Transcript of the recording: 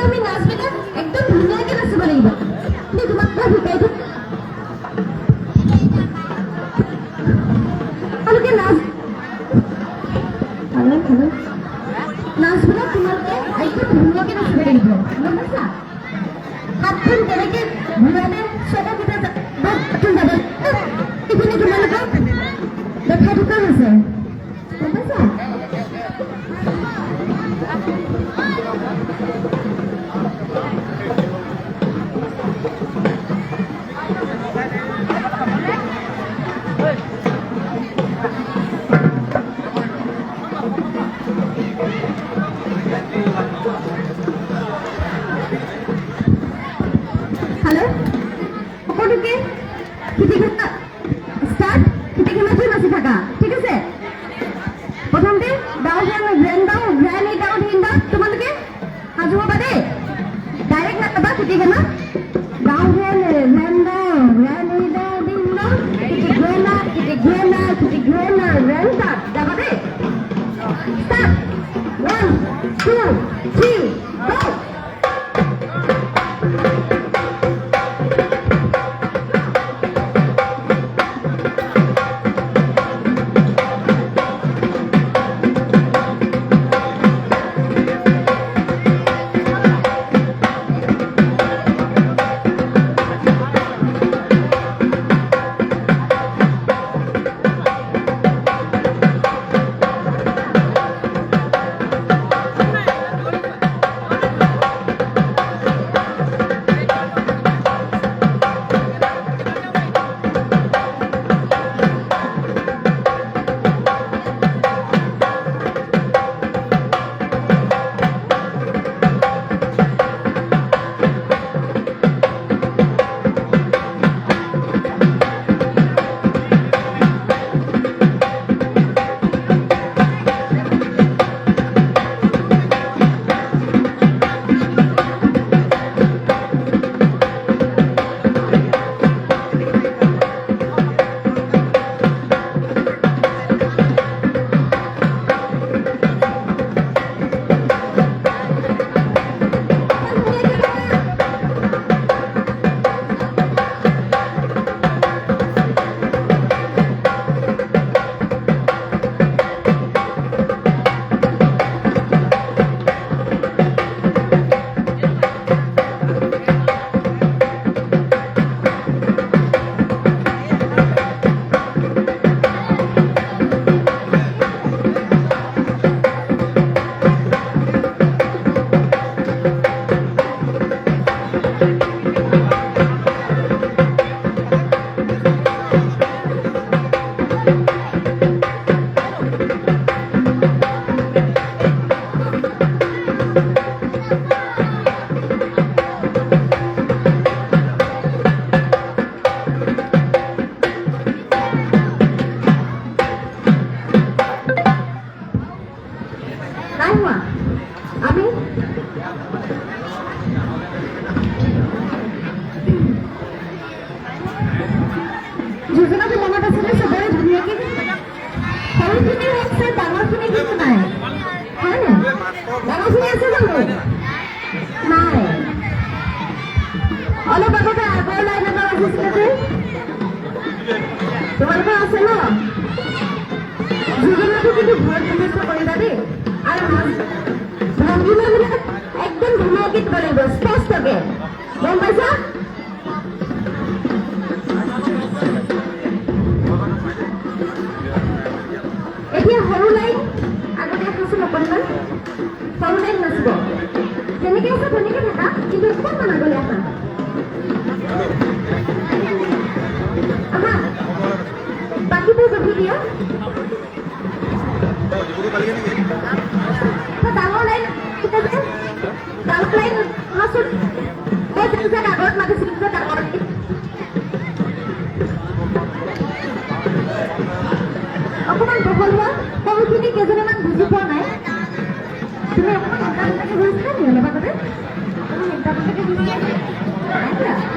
আমি নাচবিলাক একদম ধুনীয়াকে নাচিব লাগিব মই তোমাক শিকাই দিম তোমালোকে নাচবিলাক তোমালোকে একদম ধুনীয়াকে নাচিব লাগিব গম পাইছা হাতখন কেনেকে ঘূৰালে চকুকেইটা যাব এইখিনি তোমালোকক দেখাই থকা হৈছে গম পাইছা Hello? সকলোকে খিটিখেলা ষ্টাৰ্ট খিটিখেলাটোৱে নাচি থাকা ঠিক আছে প্ৰথমতে ডাউন গ্ৰেণ্ড ডাউন গ্ৰেণ্ড ডাউন হিন ডাউন তোমালোকে সাজু হ'বা দেই ডাইৰেক্ট নাচাবা খিটিখেলা ডাউন গ্ৰেণ্ড ডাউন গ্ৰেণ্ড ডাউন হিন ডাউন খিটিখেলা গ্ৰেণ্ড ডাউন যাবা দেই ষ্টাৰ্ট 1 2 3 go যোজনাটো মনত আছেনে চবৰে ধুনীয়াকে সৰুখিনি হৈছে ডাঙৰখিনি কিন্তু নাই হয়নে ডাঙৰখিনি আছে জানো নাই অলপ আগতে আগৰ লাইন এটা আহিছিলে যে তোমালোকৰ আছে ন যোজনাটো কিন্তু ঘৰত সমস্যা কৰিবা দেই আৰু ভংগীমাবিলাক একদম ধুনীয়াকে দিব লাগিব স্পষ্টকে গম পাইছা এতিয়া সৰু লাইন আগতে সাঁচি নকৰিবা সৰু লাইন নাচিব যেনেকে আছে তেনেকে থাকা কিন্তু অকণমান আগলৈ আহা আহা বাকীবোৰ গঠি দিয়া ডাঙৰ লাইন ডাঙৰ লাইন আহাচোন মই যেনেকৈ আগত মাতিছিলোঁ যে ডাঙৰ অকণমান বহল হোৱা সৰুখিনি কেইজনীমান বুজি পোৱা নাই তুমি অকণমান মোটামোটাকৈ বুজিছা নি অলপ আগতে অকণমান মোটামোটাকৈ বুজিছা